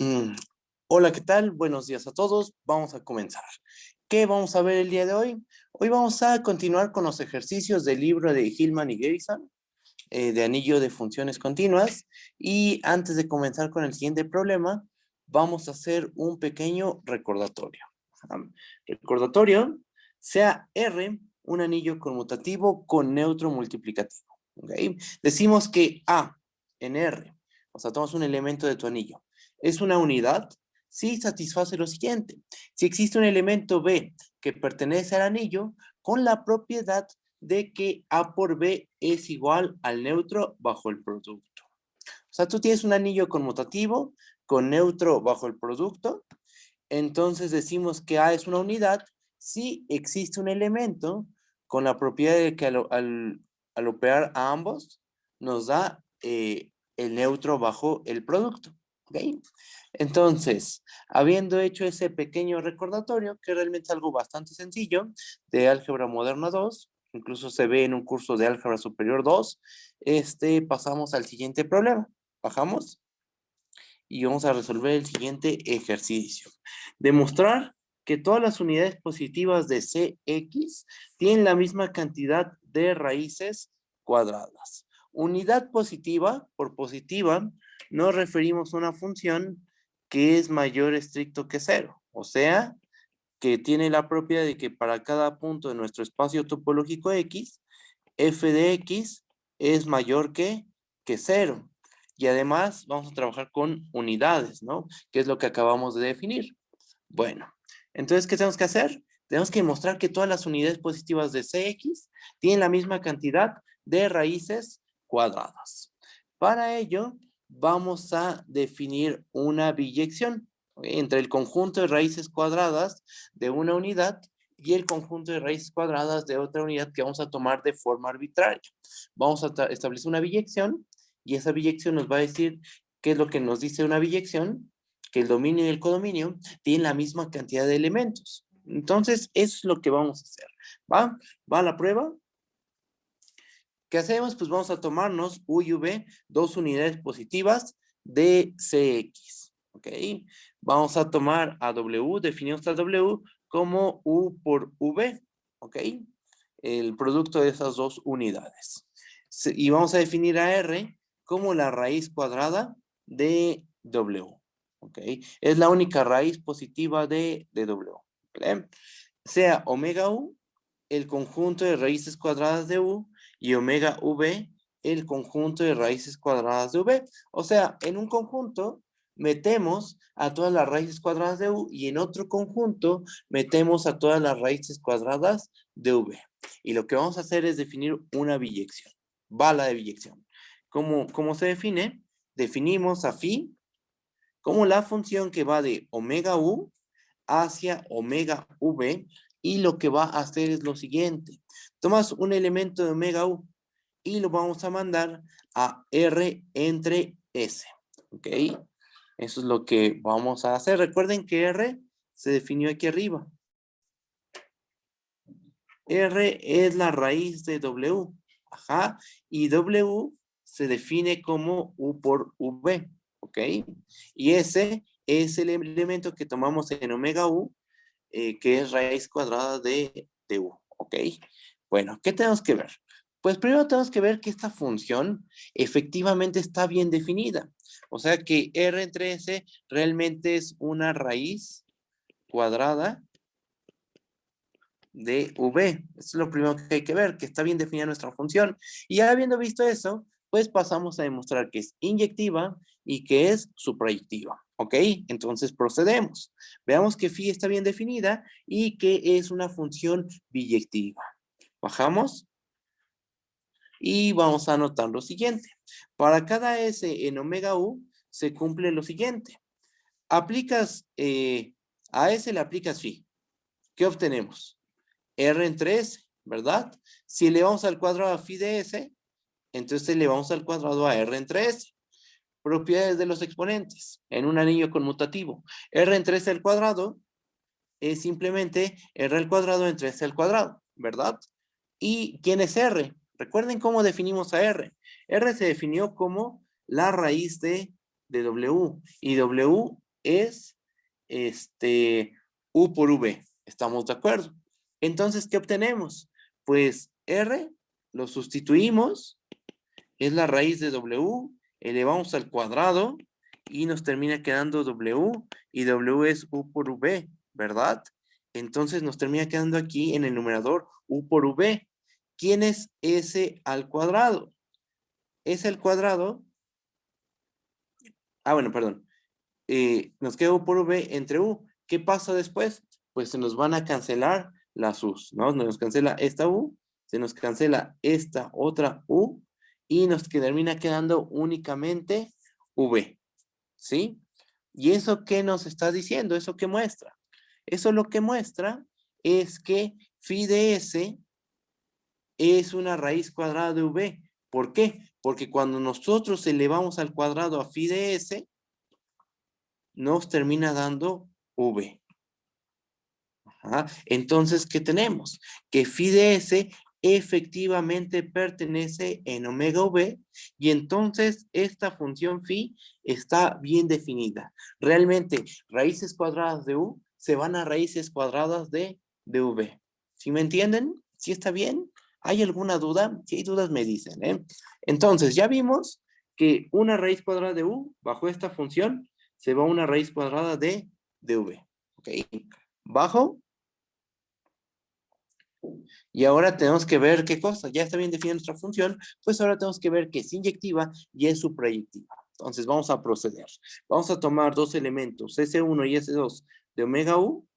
Mm, Hola, ¿qué tal? Buenos días a todos. Vamos a comenzar. ¿Qué vamos a ver el día de hoy? Hoy vamos a continuar con los ejercicios del libro de Hillman y Garrison, de anillo de funciones continuas. Y antes de comenzar con el siguiente problema, vamos a hacer un pequeño recordatorio. Recordatorio, sea R un anillo conmutativo con neutro multiplicativo. ¿Ok? Decimos que A en R, o sea, tomas un elemento de tu anillo, es una unidad si satisface lo siguiente. Si existe un elemento B que pertenece al anillo con la propiedad de que A por B es igual al neutro bajo el producto. O sea, tú tienes un anillo conmutativo con neutro bajo el producto, entonces decimos que A es una unidad si existe un elemento con la propiedad de que al operar a ambos nos da el neutro bajo el producto. ¿Ok? Entonces, habiendo hecho ese pequeño recordatorio, que realmente es algo bastante sencillo, de álgebra moderna 2, incluso se ve en un curso de álgebra superior 2, pasamos al siguiente problema. Bajamos y vamos a resolver el siguiente ejercicio. Demostrar que todas las unidades positivas de Cx tienen la misma cantidad de raíces cuadradas. Unidad positiva, por positiva, nos referimos a una función que es mayor estricto que cero, o sea, que tiene la propiedad de que para cada punto de nuestro espacio topológico X, f de X es mayor que cero. Y además vamos a trabajar con unidades, ¿no? Que es lo que acabamos de definir. Bueno, entonces, ¿qué tenemos que hacer? Tenemos que demostrar que todas las unidades positivas de Cx tienen la misma cantidad de raíces cuadradas. Para ello, vamos a definir una biyección, ¿ok? Entre el conjunto de raíces cuadradas de una unidad y el conjunto de raíces cuadradas de otra unidad que vamos a tomar de forma arbitraria. Vamos a establecer una biyección y esa biyección nos va a decir qué es lo que nos dice una biyección, que el dominio y el codominio tienen la misma cantidad de elementos. Entonces, eso es lo que vamos a hacer. ¿Va? ¿Va a la prueba? ¿Qué hacemos? Pues vamos a tomarnos U y V, dos unidades positivas de Cx. ¿Ok? Vamos a tomar a W, definimos a W como U por V. ¿Ok? El producto de esas dos unidades. Y vamos a definir a R como la raíz cuadrada de W. ¿Ok? Es la única raíz positiva de W. ¿Vale? Sea omega U el conjunto de raíces cuadradas de U y omega V el conjunto de raíces cuadradas de V. O sea, en un conjunto metemos a todas las raíces cuadradas de U y en otro conjunto metemos a todas las raíces cuadradas de V. Y lo que vamos a hacer es definir una biyección, bala de biyección. ¿Cómo se define? Definimos a phi como la función que va de omega U hacia omega V y lo que va a hacer es lo siguiente. Tomas un elemento de omega U y lo vamos a mandar a R entre S. ¿Ok? Eso es lo que vamos a hacer. Recuerden que R se definió aquí arriba. R es la raíz de W. Ajá. Y W se define como U por V. ¿Ok? Y S es el elemento que tomamos en omega U, que es raíz cuadrada de U. ¿Ok? Bueno, ¿qué tenemos que ver? Pues primero tenemos que ver que esta función efectivamente está bien definida. O sea que R entre S realmente es una raíz cuadrada de V. Eso es lo primero que hay que ver, que está bien definida nuestra función. Y ya habiendo visto eso, pues pasamos a demostrar que es inyectiva y que es suprayectiva. ¿Ok? Entonces procedemos. Veamos que phi está bien definida y que es una función biyectiva. Bajamos y vamos a anotar lo siguiente. Para cada S en omega U se cumple lo siguiente. Aplicas, a S le aplicas phi. ¿Qué obtenemos? R entre S, ¿verdad? Si elevamos al cuadrado a phi de S, entonces elevamos al cuadrado a R entre S. Propiedades de los exponentes en un anillo conmutativo. R entre S al cuadrado es simplemente R al cuadrado entre S al cuadrado, ¿verdad? ¿Y quién es R? Recuerden cómo definimos a R. R se definió como la raíz de W. Y W es U por V. ¿Estamos de acuerdo? Entonces, ¿qué obtenemos? Pues R lo sustituimos, es la raíz de W, elevamos al cuadrado y nos termina quedando W y W es U por V, ¿verdad? Entonces nos termina quedando aquí en el numerador U por V. ¿Quién es S al cuadrado? S al cuadrado, bueno, perdón, nos queda U por V entre U. ¿Qué pasa después? Pues se nos van a cancelar las U's, ¿no? Nos cancela esta U, se nos cancela esta otra U y nos termina quedando únicamente V, ¿sí? ¿Y eso qué nos está diciendo? ¿Eso qué muestra? Eso lo que muestra es que phi de S es una raíz cuadrada de V. ¿Por qué? Porque cuando nosotros elevamos al cuadrado a phi de S, nos termina dando V. Ajá. Entonces, ¿qué tenemos? Que phi de S efectivamente pertenece en omega V y entonces esta función phi está bien definida. Realmente, raíces cuadradas de U se van a raíces cuadradas de V. ¿Sí me entienden? ¿Sí está bien? ¿Hay alguna duda? Si hay dudas me dicen, ¿eh? Entonces, ya vimos que una raíz cuadrada de U bajo esta función se va a una raíz cuadrada de V. ¿Ok? Bajo. Y ahora tenemos que ver qué cosa. Ya está bien definida nuestra función, pues ahora tenemos que ver que es inyectiva y es suprayectiva. Entonces vamos a proceder. Vamos a tomar dos elementos, S1 y S2 de omega U,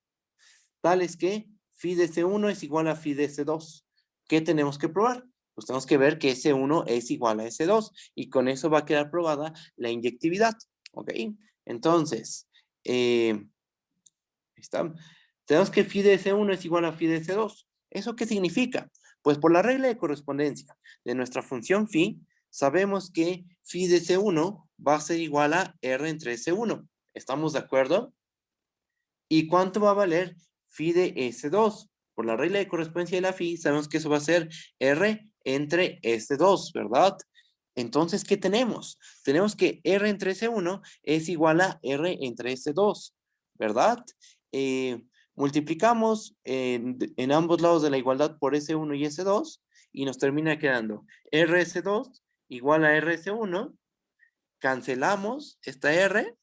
tales que phi de S1 es igual a phi de S2. ¿Qué tenemos que probar? Pues tenemos que ver que S1 es igual a S2 y con eso va a quedar probada la inyectividad. ¿Ok? Entonces, ¿está? Tenemos que phi de S1 es igual a phi de S2. ¿Eso qué significa? Pues por la regla de correspondencia de nuestra función phi, sabemos que phi de S1 va a ser igual a R entre S1. ¿Estamos de acuerdo? ¿Y cuánto va a valer phi de S2? Por la regla de correspondencia de la phi, sabemos que eso va a ser R entre S2, ¿verdad? Entonces, ¿qué tenemos? Tenemos que R entre S1 es igual a R entre S2, ¿verdad? Eh, Multiplicamos en ambos lados de la igualdad por S1 y S2 y nos termina quedando RS2 igual a RS1, cancelamos esta R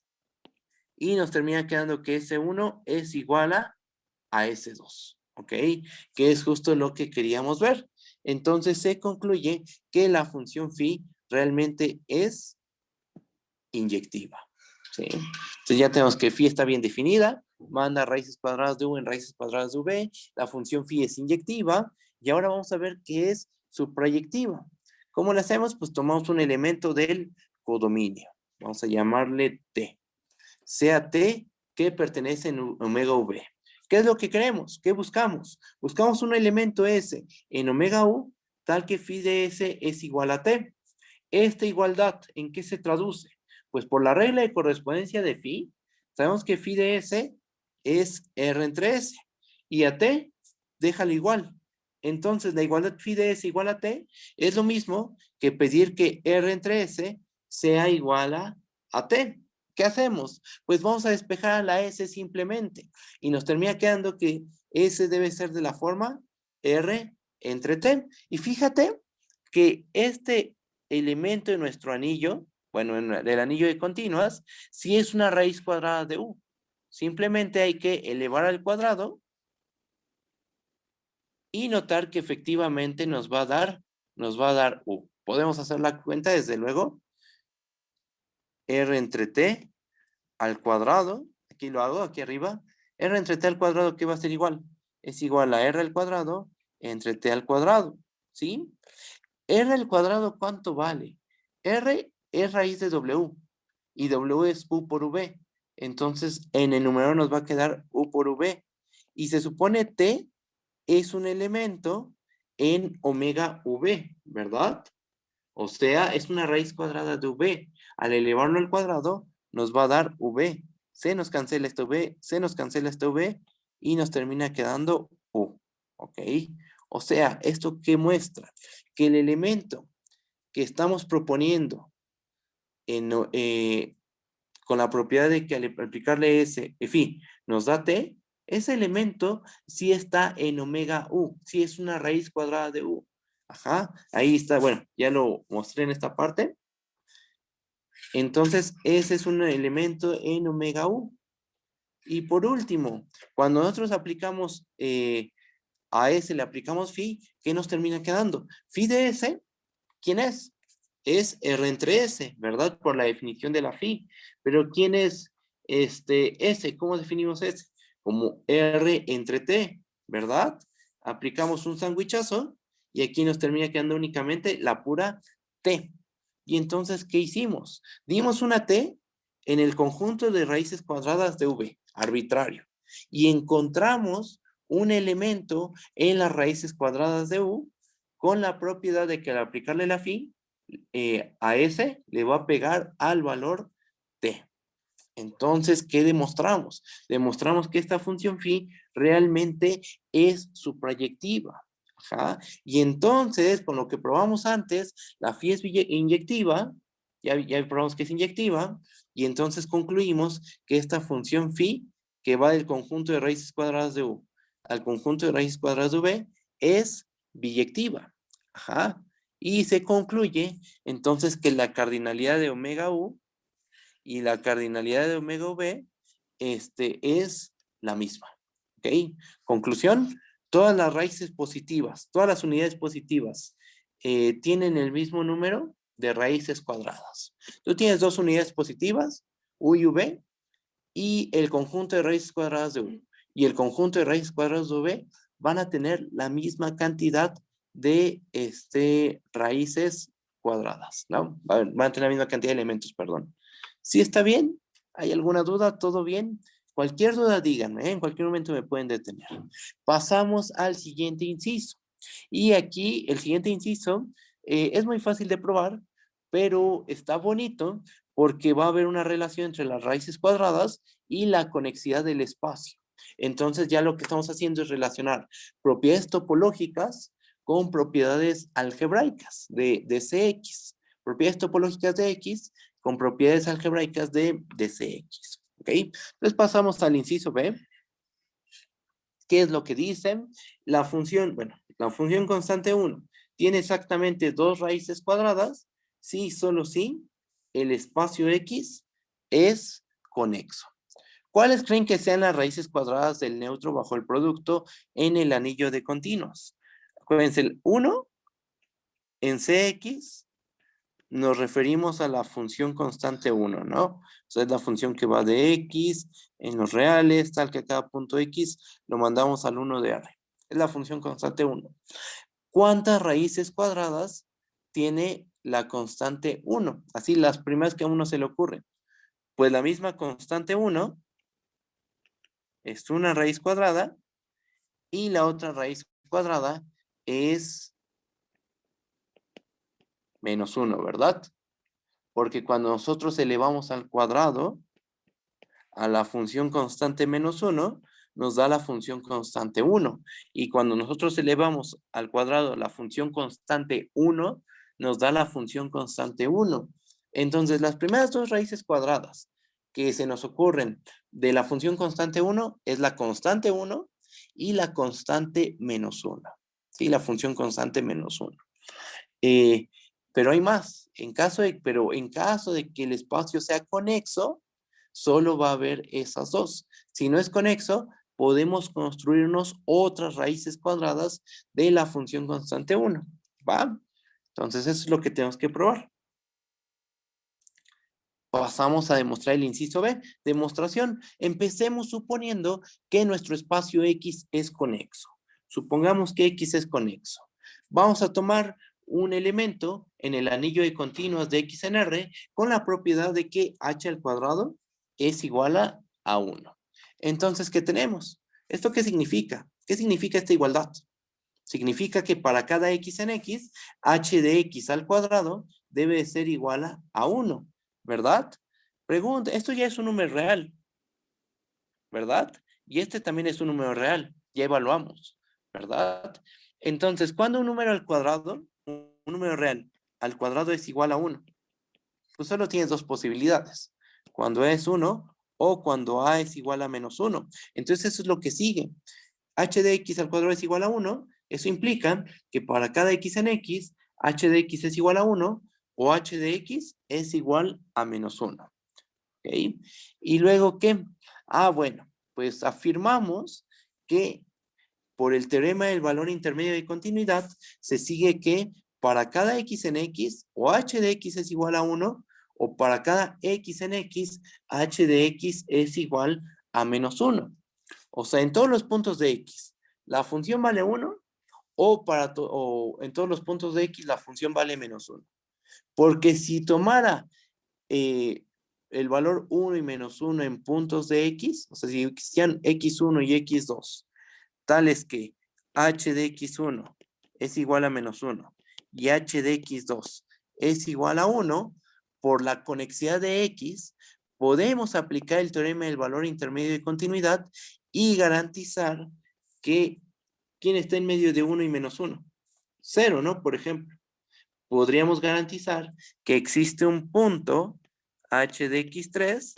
y nos termina quedando que S1 es igual a S2, ¿ok? Que es justo lo que queríamos ver. Entonces se concluye que la función phi realmente es inyectiva, ¿sí? Entonces ya tenemos que phi está bien definida, manda raíces cuadradas de U en raíces cuadradas de V, la función phi es inyectiva, y ahora vamos a ver qué es suprayectiva. ¿Cómo lo hacemos? Pues tomamos un elemento del codominio, vamos a llamarle T, sea T que pertenece en omega V. ¿Qué es lo que queremos? ¿Qué buscamos? Buscamos un elemento S en omega U tal que phi de S es igual a T. Esta igualdad, ¿en qué se traduce? Pues por la regla de correspondencia de phi, sabemos que phi de S es R entre S y a T, déjalo igual. Entonces, la igualdad phi de S igual a T es lo mismo que pedir que R entre S sea igual a T. ¿Qué hacemos? Pues vamos a despejar a la S simplemente y nos termina quedando que S debe ser de la forma R entre T. Y fíjate que este elemento de nuestro anillo, bueno, en el anillo de continuas, sí es una raíz cuadrada de U. Simplemente hay que elevar al cuadrado y notar que efectivamente nos va a dar U. Podemos hacer la cuenta, desde luego. R entre T al cuadrado, aquí lo hago, aquí arriba. R entre T al cuadrado, ¿qué va a ser igual? Es igual a R al cuadrado entre T al cuadrado, ¿sí? R al cuadrado, ¿cuánto vale? R es raíz de W y W es U por V. Entonces, en el numerador nos va a quedar U por V. Y se supone T es un elemento en omega V, ¿verdad? O sea, es una raíz cuadrada de V. Al elevarlo al cuadrado, nos va a dar V. Se nos cancela este V, se nos cancela este V y nos termina quedando U. ¿Ok? O sea, ¿esto qué muestra? Que el elemento que estamos proponiendo en, con la propiedad de que al aplicarle S, phi nos da T, ese elemento sí está en omega U, sí es una raíz cuadrada de U. Ajá, ahí está, bueno, ya lo mostré en esta parte. Entonces, ese es un elemento en omega U. Y por último, cuando nosotros aplicamos a S, le aplicamos phi, ¿qué nos termina quedando? Phi de S, ¿quién es? Es R entre S, ¿verdad? Por la definición de la phi. Pero ¿quién es S? ¿Cómo definimos S? Como R entre T, ¿verdad? Aplicamos un sandwichazo y aquí nos termina quedando únicamente la pura T. Y entonces, ¿qué hicimos? Dimos una T en el conjunto de raíces cuadradas de V, arbitrario. Y encontramos un elemento en las raíces cuadradas de U con la propiedad de que al aplicarle la phi, a S le va a pegar al valor T. Entonces, ¿qué demostramos? Demostramos que esta función phi realmente es suprayectiva. Ajá. Y entonces, con lo que probamos antes, la phi es inyectiva, ya probamos que es inyectiva, y entonces concluimos que esta función phi, que va del conjunto de raíces cuadradas de U al conjunto de raíces cuadradas de V, es biyectiva. Ajá. Y se concluye entonces que la cardinalidad de omega U y la cardinalidad de omega V es la misma. ¿Ok? Conclusión, todas las raíces positivas, todas las unidades positivas tienen el mismo número de raíces cuadradas. Tú tienes dos unidades positivas, U y V, y el conjunto de raíces cuadradas de U y el conjunto de raíces cuadradas de V van a tener la misma cantidad de raíces cuadradas, ¿no? Van a tener la misma cantidad de elementos, perdón. ¿Sí está bien? ¿Hay alguna duda? ¿Todo bien? Cualquier duda, díganme, ¿eh? En cualquier momento me pueden detener. Pasamos al siguiente inciso. Y aquí el siguiente inciso es muy fácil de probar, pero está bonito porque va a haber una relación entre las raíces cuadradas y la conexidad del espacio. Entonces ya lo que estamos haciendo es relacionar propiedades topológicas con propiedades algebraicas de CX. Propiedades topológicas de X con propiedades algebraicas de CX. ¿Ok? Entonces pasamos al inciso B. ¿Qué es lo que dicen? La función, bueno, la función constante 1 tiene exactamente dos raíces cuadradas si, solo si, el espacio X es conexo. ¿Cuáles creen que sean las raíces cuadradas del neutro bajo el producto en el anillo de continuos? Acuérdense, el 1 en CX nos referimos a la función constante 1, ¿no? O sea, es la función que va de X en los reales, tal que a cada punto X lo mandamos al 1 de R. Es la función constante 1. ¿Cuántas raíces cuadradas tiene la constante 1? Así, las primeras que a uno se le ocurren. Pues la misma constante 1 es una raíz cuadrada y la otra raíz cuadrada es menos 1, ¿verdad? Porque cuando nosotros elevamos al cuadrado a la función constante menos 1, nos da la función constante 1. Y cuando nosotros elevamos al cuadrado la función constante 1, nos da la función constante 1. Entonces, las primeras dos raíces cuadradas que se nos ocurren de la función constante 1 es la constante 1 y la constante menos 1. Sí, la función constante menos 1. Pero hay más. Pero en caso de que el espacio sea conexo, solo va a haber esas dos. Si no es conexo, podemos construirnos otras raíces cuadradas de la función constante 1. ¿Va? Entonces eso es lo que tenemos que probar. Pasamos a demostrar el inciso B. Demostración. Empecemos suponiendo que nuestro espacio X es conexo. Supongamos que X es conexo. Vamos a tomar un elemento en el anillo de continuos de X en R con la propiedad de que H al cuadrado es igual a 1. Entonces, ¿qué tenemos? ¿Esto qué significa? ¿Qué significa esta igualdad? Significa que para cada X en X, H de X al cuadrado debe ser igual a 1. ¿Verdad? Pregunta, esto ya es un número real, ¿verdad? Y este también es un número real, ya evaluamos, ¿verdad? Entonces, cuando un número al cuadrado, un número real al cuadrado es igual a 1, pues solo tienes dos posibilidades. cuando A es 1 o cuando A es igual a menos 1. Entonces eso es lo que sigue. H de x al cuadrado es igual a 1. Eso implica que para cada x en x, h de x es igual a 1 o h de x es igual a menos 1. ¿Ok? ¿Y luego qué? Ah, bueno, pues afirmamos que por el teorema del valor intermedio de continuidad, se sigue que para cada x en x, o h de x es igual a 1, o para cada x en x, h de x es igual a menos 1. O sea, en todos los puntos de x, la función vale 1, o en todos los puntos de x, la función vale menos 1. Porque si tomara eh, el valor 1 y menos 1 en puntos de x, o sea, si existían x1 y x2, tales que h de x1 es igual a menos 1 y h de x2 es igual a 1, por la conexidad de x, podemos aplicar el teorema del valor intermedio de continuidad y garantizar que ¿quién está en medio de 1 y menos 1? 0, ¿no? Por ejemplo, podríamos garantizar que existe un punto h de x3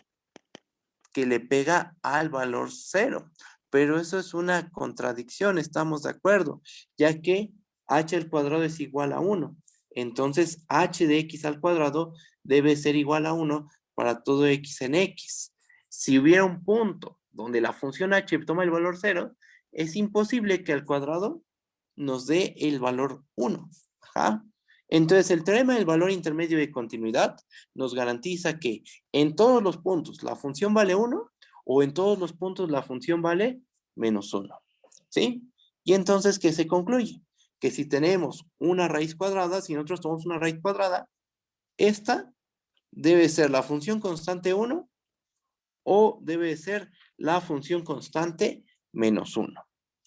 que le pega al valor 0. Pero eso es una contradicción, estamos de acuerdo, ya que h al cuadrado es igual a 1. Entonces, h de x al cuadrado debe ser igual a 1 para todo x en x. Si hubiera un punto donde la función h toma el valor 0, es imposible que al cuadrado nos dé el valor 1. Ajá. Entonces, el teorema del valor intermedio de continuidad nos garantiza que en todos los puntos la función vale 1 o en todos los puntos la función vale menos 1. ¿Sí? Y entonces, ¿qué se concluye? Que si tenemos una raíz cuadrada, si nosotros tomamos una raíz cuadrada, esta debe ser la función constante 1 o debe ser la función constante menos 1.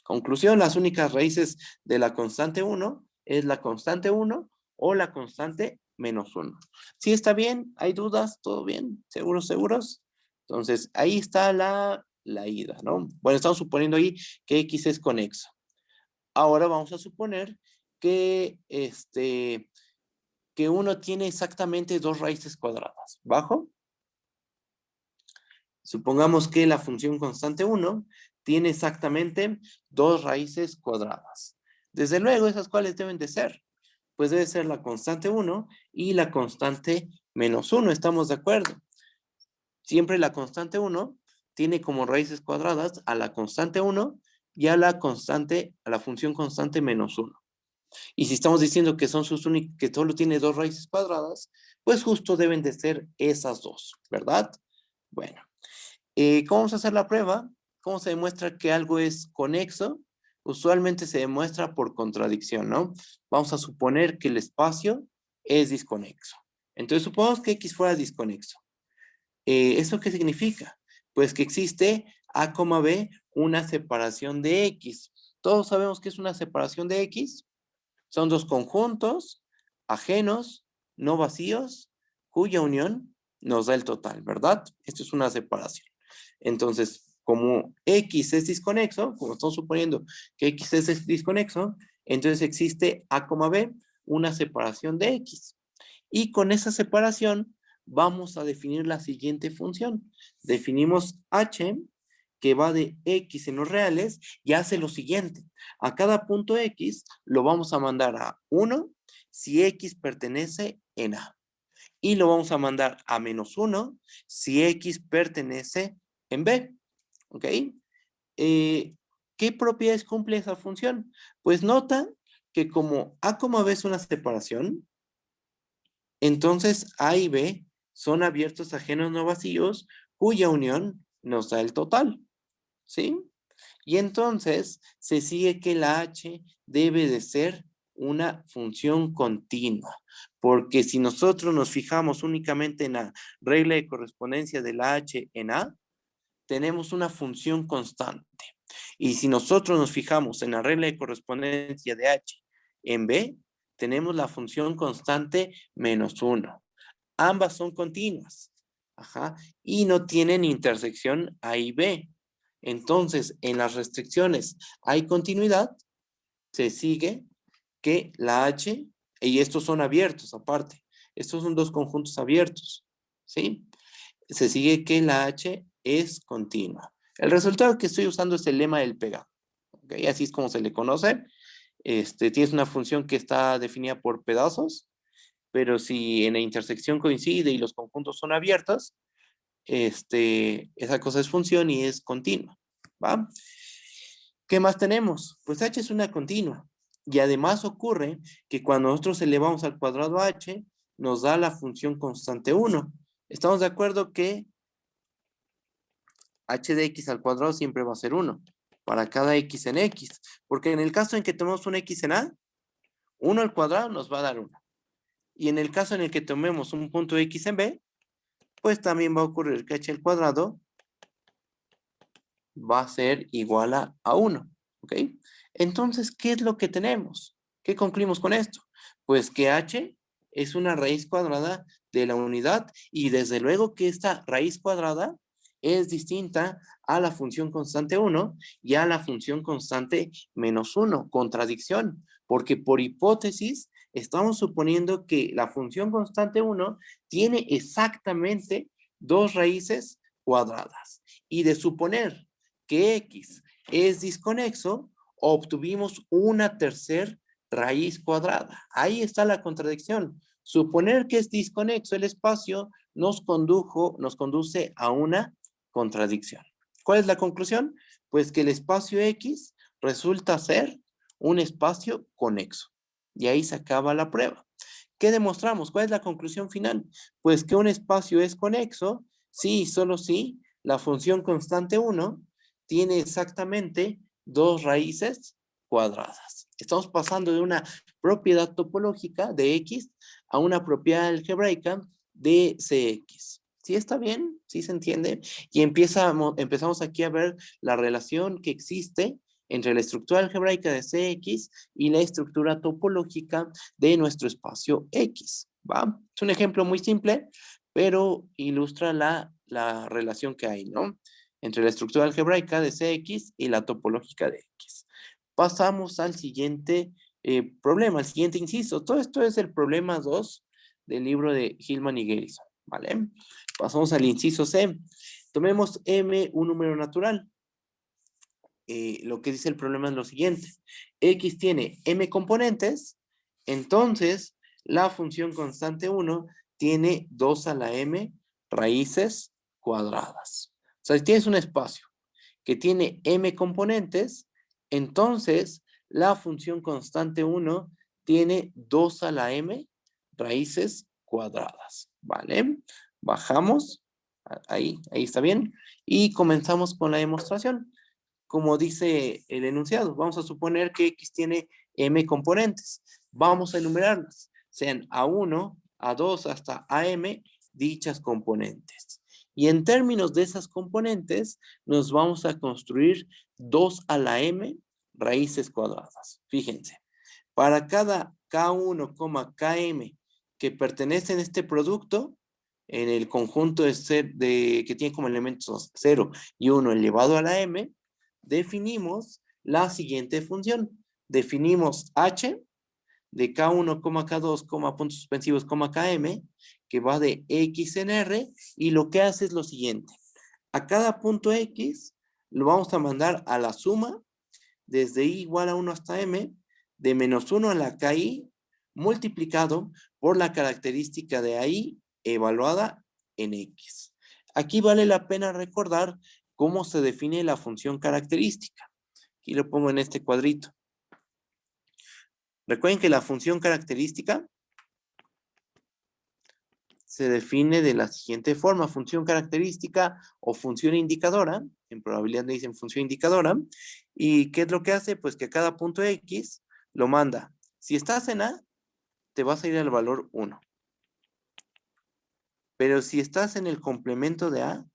Conclusión, las únicas raíces de la constante 1 es la constante 1 o la constante menos 1. ¿Sí está bien? ¿Hay dudas? ¿Todo bien? ¿Seguros, seguros? Entonces, ahí está la ida, ¿no? Bueno, estamos suponiendo ahí que X es conexo. Ahora vamos a suponer que, que uno tiene exactamente dos raíces cuadradas. ¿Bajo? Supongamos que la función constante 1 tiene exactamente dos raíces cuadradas. Desde luego, ¿esas cuáles deben de ser? Pues debe ser la constante 1 y la constante menos 1, ¿estamos de acuerdo? Siempre la constante 1 tiene como raíces cuadradas a la constante 1 y a la función constante menos 1. Y si estamos diciendo que son que solo tiene dos raíces cuadradas, pues justo deben de ser esas dos, ¿verdad? Bueno. ¿Cómo vamos a hacer la prueba? ¿Cómo se demuestra que algo es conexo? Usualmente se demuestra por contradicción, ¿no? Vamos a suponer que el espacio es disconexo. Entonces, supongamos que X fuera disconexo. ¿Eso qué significa? Pues que existe A, B una separación de X. Todos sabemos que es una separación de X. Son dos conjuntos ajenos, no vacíos, cuya unión nos da el total, ¿verdad? Esto es una separación. Entonces, como X es disconexo, como estamos suponiendo que X es disconexo, entonces existe A, B, una separación de X. Y con esa separación vamos a definir la siguiente función. Definimos H, que va de X en los reales, y hace lo siguiente. A cada punto X lo vamos a mandar a 1 si X pertenece en A. Y lo vamos a mandar a menos 1 si X pertenece en B. ¿Ok? ¿Qué propiedades cumple esa función? Pues nota que como A, B es una separación, entonces A y B son abiertos ajenos no vacíos, cuya unión nos da el total. ¿Sí? Y entonces se sigue que la H debe de ser una función continua, porque si nosotros nos fijamos únicamente en la regla de correspondencia de la H en A, tenemos una función constante. Y si nosotros nos fijamos en la regla de correspondencia de H en B, tenemos la función constante menos 1. Ambas son continuas. Ajá. Y no tienen intersección A y B. Entonces, en las restricciones hay continuidad, se sigue que la H, y estos son abiertos aparte, estos son dos conjuntos abiertos, ¿sí? se sigue que la h es continua. El resultado que estoy usando es el lema del pegado. ¿Okay? Así es como se le conoce. Tienes una función que está definida por pedazos, pero si en la intersección coincide y los conjuntos son abiertos, esa cosa es función y es continua. ¿Va? ¿Qué más tenemos? Pues h es una continua. Y además ocurre que cuando nosotros elevamos al cuadrado h, nos da la función constante 1. Estamos de acuerdo que h de x al cuadrado siempre va a ser 1 para cada x en x. Porque en el caso en que tomemos un x en a, 1 al cuadrado nos va a dar 1. Y en el caso en el que tomemos un punto x en b, pues también va a ocurrir que h al cuadrado va a ser igual a 1. ¿Ok? Entonces, ¿qué es lo que tenemos? ¿Qué concluimos con esto? Pues que h es una raíz cuadrada de la unidad y desde luego que esta raíz cuadrada es distinta a la función constante 1 y a la función constante menos 1. Contradicción, porque por hipótesis estamos suponiendo que la función constante 1 tiene exactamente dos raíces cuadradas. Y de suponer que x es disconexo, obtuvimos una tercera raíz cuadrada. Ahí está la contradicción. Suponer que es disconexo el espacio nos conduce a una contradicción. ¿Cuál es la conclusión? Pues que el espacio X resulta ser un espacio conexo. Y ahí se acaba la prueba. ¿Qué demostramos? ¿Cuál es la conclusión final? Pues que un espacio es conexo si y solo si la función constante 1 tiene exactamente dos raíces cuadradas. Estamos pasando de una propiedad topológica de X a una propiedad algebraica de CX. ¿Sí está bien? ¿Sí se entiende? Y empezamos aquí a ver la relación que existe entre la estructura algebraica de CX y la estructura topológica de nuestro espacio X. ¿Va? Es un ejemplo muy simple, pero ilustra la relación que hay, ¿no? Entre la estructura algebraica de CX y la topológica de X. Pasamos al siguiente problema, al siguiente inciso. Todo esto es el problema 2 del libro de Hillman y Garrison, ¿vale? Pasamos al inciso C. Tomemos M, un número natural. Lo que dice el problema es lo siguiente. X tiene M componentes, entonces la función constante 1 tiene 2 a la M raíces cuadradas. O sea, si tienes un espacio que tiene M componentes, entonces la función constante 1 tiene 2 a la M raíces cuadradas. ¿Vale? Bajamos. Ahí está bien. Y comenzamos con la demostración. Como dice el enunciado, vamos a suponer que X tiene M componentes. Vamos a enumerarlas, sean A1, A2 hasta AM, dichas componentes. Y en términos de esas componentes, nos vamos a construir 2 a la M raíces cuadradas. Fíjense, para cada K1, Km que pertenece a este producto, en el conjunto que tiene como elementos 0 y 1 elevado a la M, definimos la siguiente función. Definimos h de k1, k2, puntos suspensivos, km, que va de x en r, y lo que hace es lo siguiente. A cada punto x lo vamos a mandar a la suma desde i igual a 1 hasta m, de menos 1 a la ki, multiplicado por la característica de ahí evaluada en x. Aquí vale la pena recordar cómo se define la función característica. Aquí lo pongo en este cuadrito. Recuerden que la función característica se define de la siguiente forma. Función característica o función indicadora. En probabilidad le dicen función indicadora. ¿Y qué es lo que hace? Pues que cada punto X lo manda. Si estás en A, te vas a ir al valor 1. Pero si estás en el complemento de A,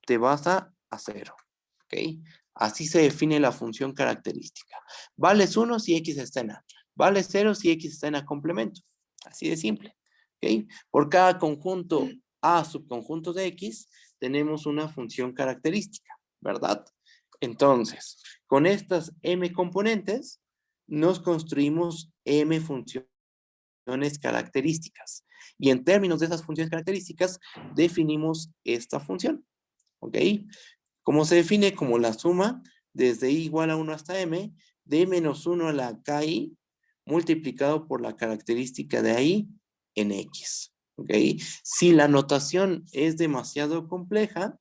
te vas a 0. ¿Ok? Así se define la función característica. Vales 1 si X está en A. Vale 0 si X está en A complemento. Así de simple. ¿Ok? Por cada conjunto A subconjunto de X, tenemos una función característica, ¿verdad? Entonces, con estas M componentes, nos construimos M funciones funciones características. Y en términos de esas funciones características, definimos esta función. ¿Ok? ¿Cómo se define? Como la suma desde i igual a 1 hasta m de menos 1 a la ki multiplicado por la característica de ahí en x. ¿Ok? Si la notación es demasiado compleja,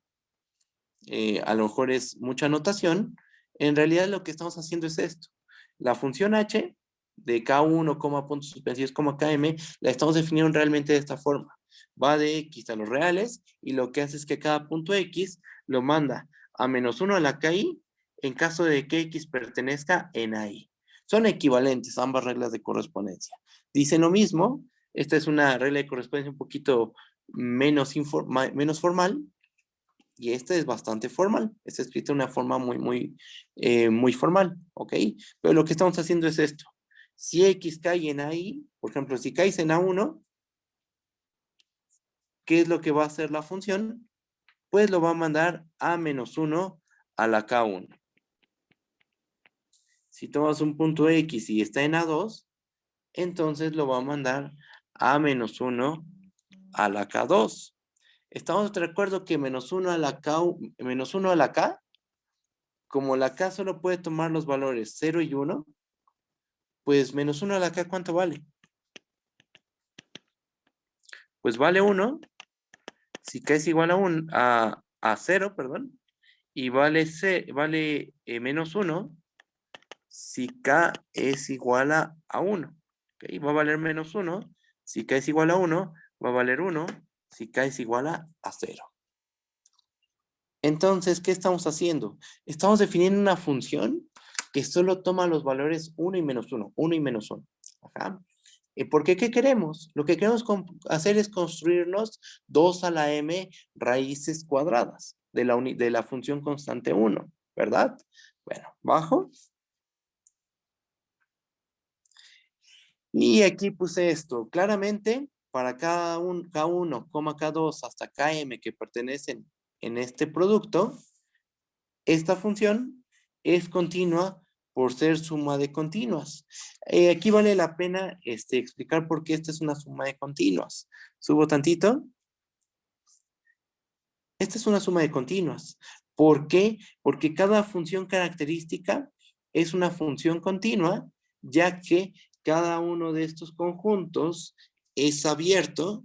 a lo mejor es mucha notación, en realidad lo que estamos haciendo es esto. La función h de k1, puntos suspensivos, km, la estamos definiendo realmente de esta forma. Va de x a los reales y lo que hace es que cada punto x lo manda a menos 1 a la ki en caso de que x pertenezca en ahí. Son equivalentes ambas reglas de correspondencia. Dicen lo mismo, esta es una regla de correspondencia un poquito menos formal, y este es bastante formal. Está escrito de una forma muy formal, ¿ok? Pero lo que estamos haciendo es esto. Si x cae en ahí, por ejemplo, si caes en A1, ¿qué es lo que va a hacer la función? Pues lo va a mandar a menos 1 a la K1. Si tomas un punto X y está en A2, entonces lo va a mandar a menos 1 a la K2. Estamos de acuerdo que menos 1 a la K, menos 1 a la K, como la K solo puede tomar los valores 0 y 1, pues menos 1 a la K, ¿cuánto vale? Pues vale 1, si K es igual a 0, perdón, y vale menos 1 si K es igual a 1. ¿Okay? Va a valer menos 1, si K es igual a 1, va a valer 1, si K es igual a 0. Entonces, ¿qué estamos haciendo? Estamos definiendo una función que solo toma los valores 1 y menos 1, 1 y menos 1. Ajá. Porque, ¿qué queremos? Lo que queremos hacer es construirnos 2 a la m raíces cuadradas de la función constante 1, ¿verdad? Bueno, bajo. Y aquí puse esto. Claramente, para K1, K2 hasta Km que pertenecen en este producto, esta función es continua por ser suma de continuas. Aquí vale la pena explicar por qué esta es una suma de continuas. Subo tantito. Esta es una suma de continuas. ¿Por qué? Porque cada función característica es una función continua, ya que cada uno de estos conjuntos es abierto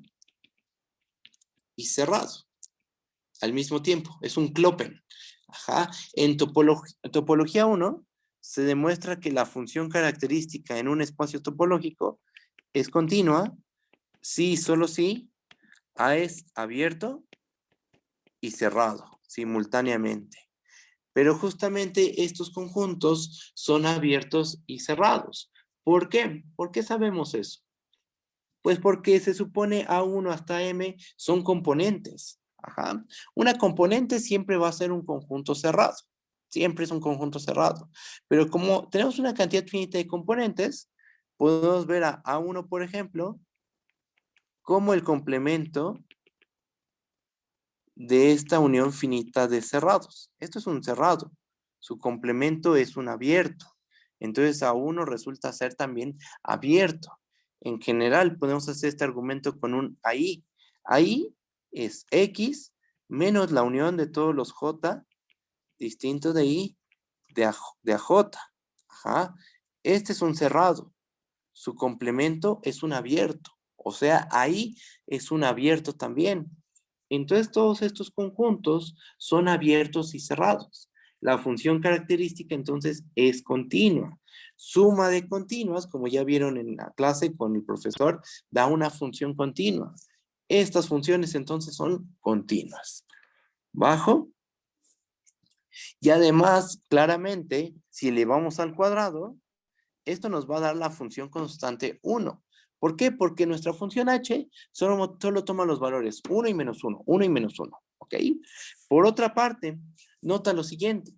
y cerrado al mismo tiempo. Es un clopen. Ajá. En topología 1 se demuestra que la función característica en un espacio topológico es continua si, solo si A es abierto y cerrado simultáneamente. Pero justamente estos conjuntos son abiertos y cerrados. ¿Por qué? ¿Por qué sabemos eso? Pues porque se supone A1 hasta M son componentes. Ajá. Una componente siempre va a ser un conjunto cerrado. Siempre es un conjunto cerrado. Pero como tenemos una cantidad finita de componentes, podemos ver a A1, por ejemplo, como el complemento de esta unión finita de cerrados. Esto es un cerrado. Su complemento es un abierto. Entonces A1 resulta ser también abierto. En general podemos hacer este argumento con un ahí. Ahí es X menos la unión de todos los J distinto de I de AJ. Ajá. Este es un cerrado. Su complemento es un abierto. O sea, ahí es un abierto también. Entonces todos estos conjuntos son abiertos y cerrados. La función característica entonces es continua. Suma de continuas, como ya vieron en la clase con el profesor, da una función continua. Estas funciones entonces son continuas. Bajo. Y además, claramente, si elevamos al cuadrado, esto nos va a dar la función constante 1. ¿Por qué? Porque nuestra función h solo toma los valores 1 y menos 1, 1 y menos 1, ¿ok? Por otra parte, nota lo siguiente.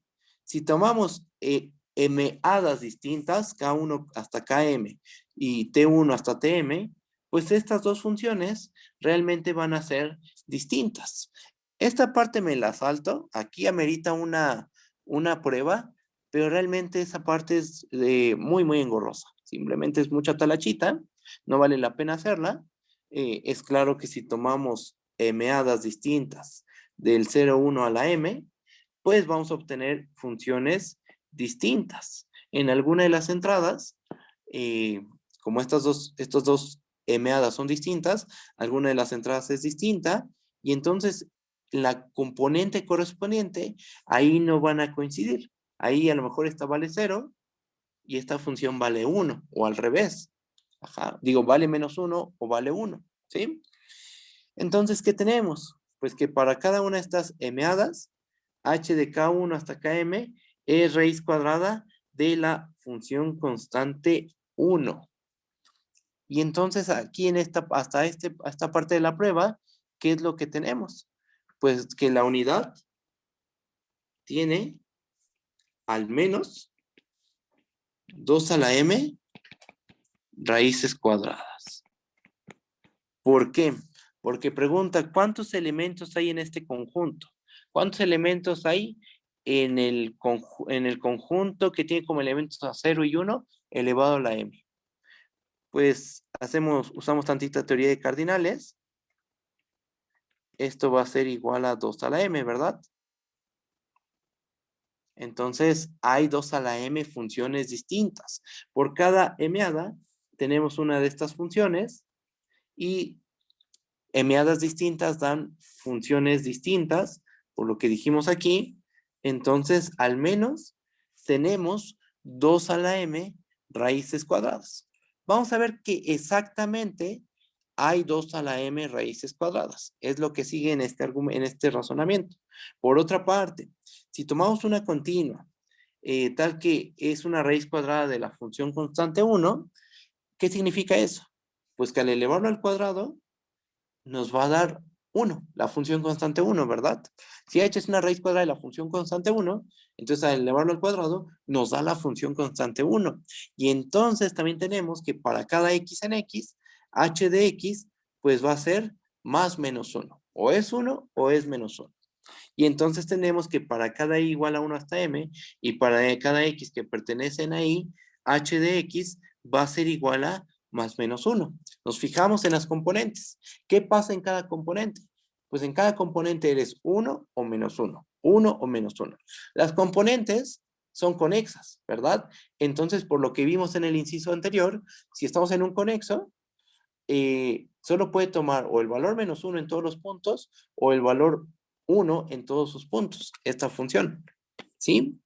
Si tomamos m hadas distintas, k1 hasta km y t1 hasta tm, pues estas dos funciones realmente van a ser distintas. Esta parte me la salto. Aquí amerita una prueba, pero realmente esa parte es muy engorrosa. Simplemente es mucha talachita. no vale la pena hacerla. Es claro que si tomamos m-hadas distintas del 0,1 a la m, pues vamos a obtener funciones distintas. En alguna de las entradas, como estos dos m-hadas son distintas, alguna de las entradas es distinta, y entonces la componente correspondiente, ahí no van a coincidir. Ahí a lo mejor esta vale 0 y esta función vale 1, o al revés. Ajá. Digo, vale -1 o vale 1, ¿sí? Entonces, ¿qué tenemos? Pues que para cada una de estas m-hadas, h de k1 hasta km es raíz cuadrada de la función constante 1. Y entonces aquí en hasta esta parte de la prueba, ¿qué es lo que tenemos? Pues que la unidad tiene al menos 2 a la m raíces cuadradas. ¿Por qué? Porque pregunta, ¿cuántos elementos hay en este conjunto? ¿Cuántos elementos hay en el conjunto que tiene como elementos a 0 y 1 elevado a la m? Pues usamos tantita teoría de cardinales. Esto va a ser igual a 2 a la m, ¿verdad? Entonces, hay 2 a la m funciones distintas. Por cada m-hada tenemos una de estas funciones y m-hadas distintas dan funciones distintas, por lo que dijimos aquí. Entonces, al menos tenemos 2 a la m raíces cuadradas. Vamos a ver que exactamente hay 2 a la m raíces cuadradas. Es lo que sigue en este razonamiento. Por otra parte, si tomamos una continua, tal que es una raíz cuadrada de la función constante 1, ¿qué significa eso? Pues que al elevarlo al cuadrado, nos va a dar 1, la función constante 1, ¿verdad? Si h es una raíz cuadrada de la función constante 1, entonces al elevarlo al cuadrado nos da la función constante 1. Y entonces también tenemos que para cada x en x, h de x, pues va a ser más menos 1. O es 1 o es menos 1. Y entonces tenemos que para cada i igual a 1 hasta m, y para cada x que pertenecen a i, h de x va a ser igual a más menos 1. Nos fijamos en las componentes. ¿Qué pasa en cada componente? Pues en cada componente eres 1 o menos 1. 1 o menos 1. Las componentes son conexas, ¿verdad? Entonces, por lo que vimos en el inciso anterior, si estamos en un conexo, solo puede tomar o el valor menos 1 en todos los puntos o el valor 1 en todos sus puntos, esta función, ¿sí?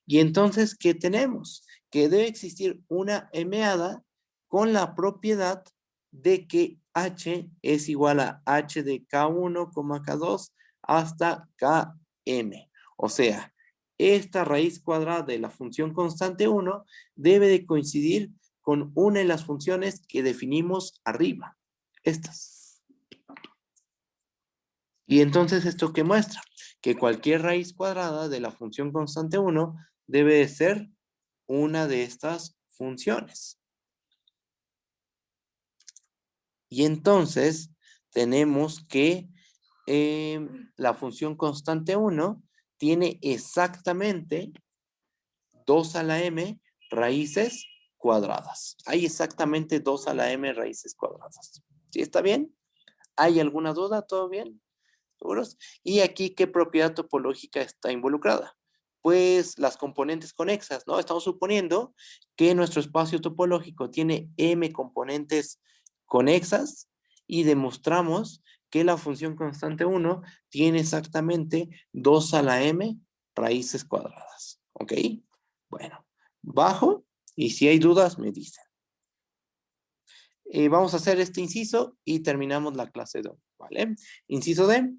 Y entonces, ¿qué tenemos? Que debe existir una m-hada con la propiedad de que h es igual a h de k1, k2 hasta km. O sea, esta raíz cuadrada de la función constante 1 debe de coincidir con una de las funciones que definimos arriba. Estas. Y entonces, ¿esto qué muestra? Que cualquier raíz cuadrada de la función constante 1 debe de ser una de estas funciones. Y entonces, tenemos que la función constante 1 tiene exactamente 2 a la m raíces cuadradas. Hay exactamente 2 a la m raíces cuadradas. ¿Sí está bien? ¿Hay alguna duda? ¿Todo bien? ¿Seguros? Y aquí, ¿qué propiedad topológica está involucrada? Pues las componentes conexas, ¿no? Estamos suponiendo que nuestro espacio topológico tiene m componentes conexas y demostramos que la función constante 1 tiene exactamente 2 a la m raíces cuadradas. ¿Ok? Bueno, bajo y si hay dudas me dicen. Vamos a hacer este inciso y terminamos la clase de hoy, ¿vale? Inciso D.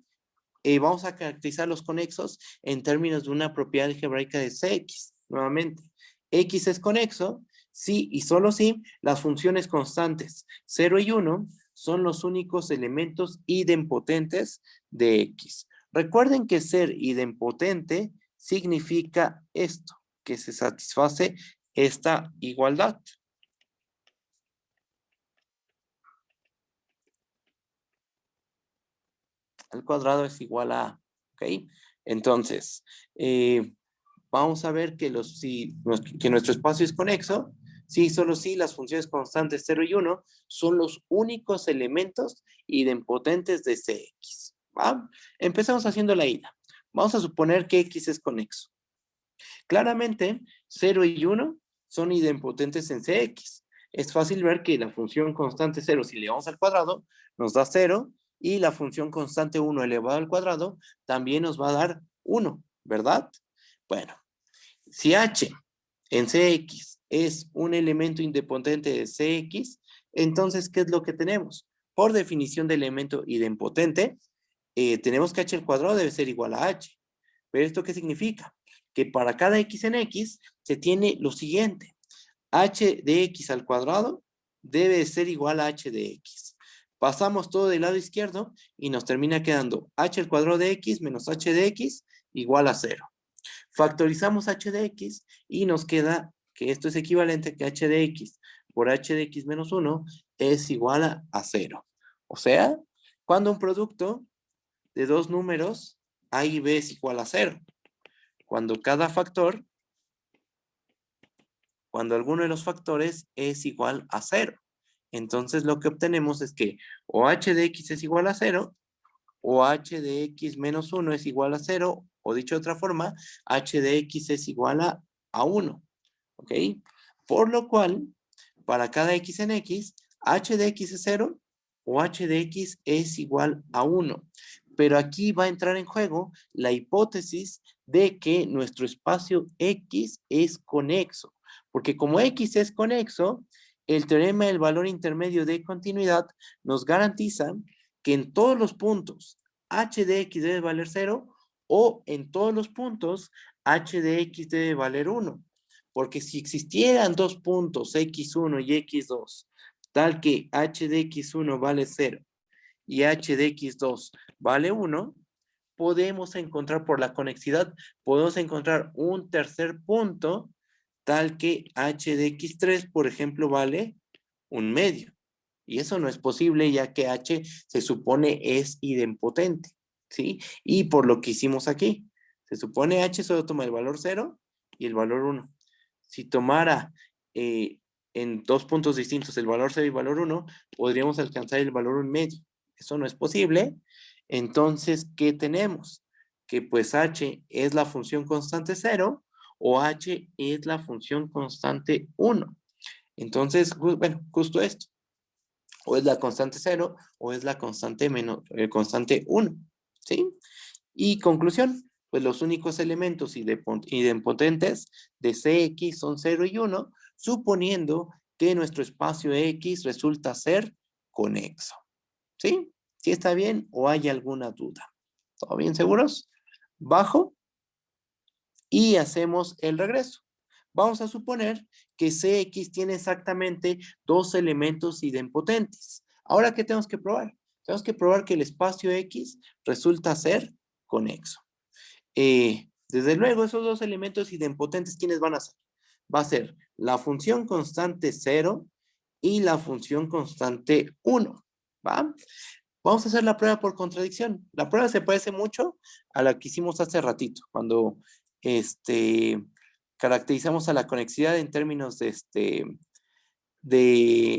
Vamos a caracterizar los conexos en términos de una propiedad algebraica de Cx. Nuevamente, X es conexo si y solo si las funciones constantes 0 y 1 son los únicos elementos idempotentes de X. Recuerden que ser idempotente significa esto, que se satisface esta igualdad. Al cuadrado es igual a, ¿ok? Entonces, vamos a ver que nuestro espacio es conexo Sí, solo sí, las funciones constantes 0 y 1 son los únicos elementos idempotentes de Cx. ¿Va? Empezamos haciendo la ida. Vamos a suponer que X es conexo. Claramente, 0 y 1 son idempotentes en Cx. Es fácil ver que la función constante 0, si elevamos al cuadrado, nos da 0, y la función constante 1 elevado al cuadrado también nos va a dar 1, ¿verdad? Bueno, si h en Cx es un elemento indepotente de Cx, entonces, ¿qué es lo que tenemos? Por definición de elemento idempotente, tenemos que h al cuadrado debe ser igual a h. ¿Pero esto qué significa? Que para cada x en x se tiene lo siguiente. H de x al cuadrado debe ser igual a h de x. Pasamos todo del lado izquierdo y nos termina quedando h al cuadrado de x menos h de x igual a 0. Factorizamos h de x y nos queda que esto es equivalente a que h de x por h de x menos 1 es igual a 0. O sea, cuando un producto de dos números a y b es igual a 0. Cuando cada factor, cuando alguno de los factores es igual a 0. Entonces lo que obtenemos es que o h de x es igual a 0 o h de x menos 1 es igual a 0, o dicho de otra forma, h de x es igual a 1. ¿Ok? Por lo cual, para cada x en x, h de x es 0 o h de x es igual a 1. Pero aquí va a entrar en juego la hipótesis de que nuestro espacio x es conexo. Porque como x es conexo, el teorema del valor intermedio de continuidad nos garantiza que en todos los puntos h de x debe valer 0 o en todos los puntos h de x debe valer 1. Porque si existieran dos puntos x1 y x2, tal que h de x1 vale 0 y h de x2 vale 1, podemos encontrar por la conexidad, podemos encontrar un tercer punto tal que h de x3, por ejemplo, vale un medio. Y eso no es posible ya que h se supone es idempotente, ¿sí? Y por lo que hicimos aquí, se supone h solo toma el valor 0 y el valor 1. Si tomara en dos puntos distintos el valor 0 y el valor 1, podríamos alcanzar el valor 1 medio. Eso no es posible. Entonces, ¿qué tenemos? Que pues h es la función constante 0 o h es la función constante 1. Entonces, bueno, justo esto. O es la constante 0 o es la constante, constante 1. ¿Sí? Y conclusión, pues los únicos elementos idempotentes de Cx son 0 y 1, suponiendo que nuestro espacio X resulta ser conexo. ¿Sí? ¿Sí está bien o hay alguna duda? ¿Todo bien seguros? Bajo y hacemos el regreso. Vamos a suponer que Cx tiene exactamente dos elementos idempotentes. Ahora, ¿qué tenemos que probar? Tenemos que probar que el espacio X resulta ser conexo. Desde luego, esos dos elementos idempotentes, ¿quiénes van a ser? Va a ser la función constante 0 y la función constante 1. ¿Va? Vamos a hacer la prueba por contradicción. La prueba se parece mucho a la que hicimos hace ratito, cuando caracterizamos a la conexidad en términos de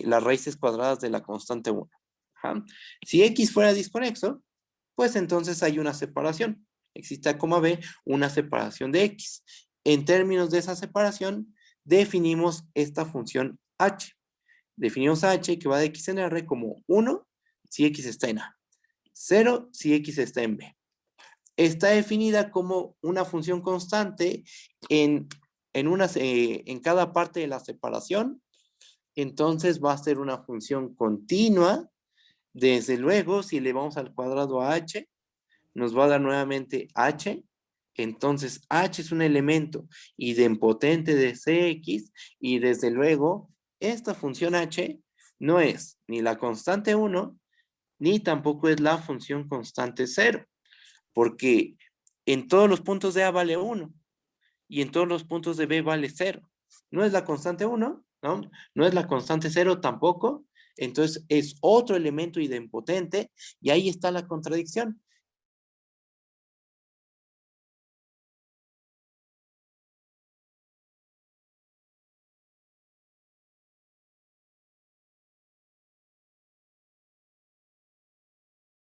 las raíces cuadradas de la constante 1. Ajá. Si X fuera disconexo, pues entonces hay una separación. Existe A, B, una separación de X. En términos de esa separación, definimos esta función H. Definimos H que va de X en R como 1 si X está en A, 0 si X está en B. Está definida como una función constante en cada parte de la separación. Entonces va a ser una función continua. Desde luego, si elevamos al cuadrado a h, nos va a dar nuevamente h. Entonces, h es un elemento idempotente de Cx y desde luego, esta función h no es ni la constante 1 ni tampoco es la función constante 0, porque en todos los puntos de A vale 1 y en todos los puntos de B vale 0. No es la constante 1, ¿no? No es la constante 0 tampoco. Entonces es otro elemento idempotente y ahí está la contradicción.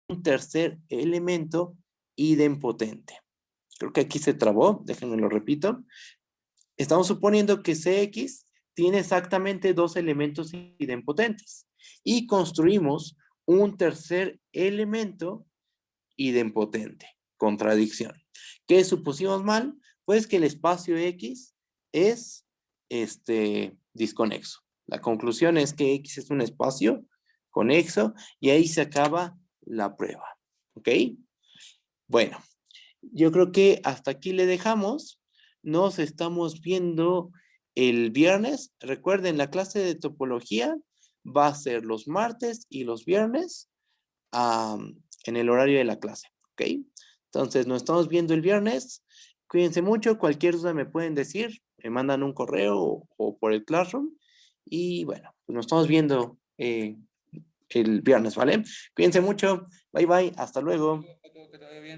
un tercer elemento idempotente. Creo que aquí se trabó, déjenme lo repito. Estamos suponiendo que Cx tiene exactamente dos elementos idempotentes y construimos un tercer elemento idempotente. Contradicción. ¿Qué supusimos mal? Pues que el espacio X es disconexo. La conclusión es que X es un espacio conexo y ahí se acaba la prueba. ¿Ok? Bueno, yo creo que hasta aquí le dejamos. Nos estamos viendo el viernes. Recuerden, la clase de topología va a ser los martes y los viernes en el horario de la clase. ¿Ok? Entonces, nos estamos viendo el viernes. Cuídense mucho. Cualquier duda me pueden decir. Me mandan un correo o por el Classroom. Y bueno, pues nos estamos viendo el viernes, ¿vale? Cuídense mucho. Bye bye. Hasta luego.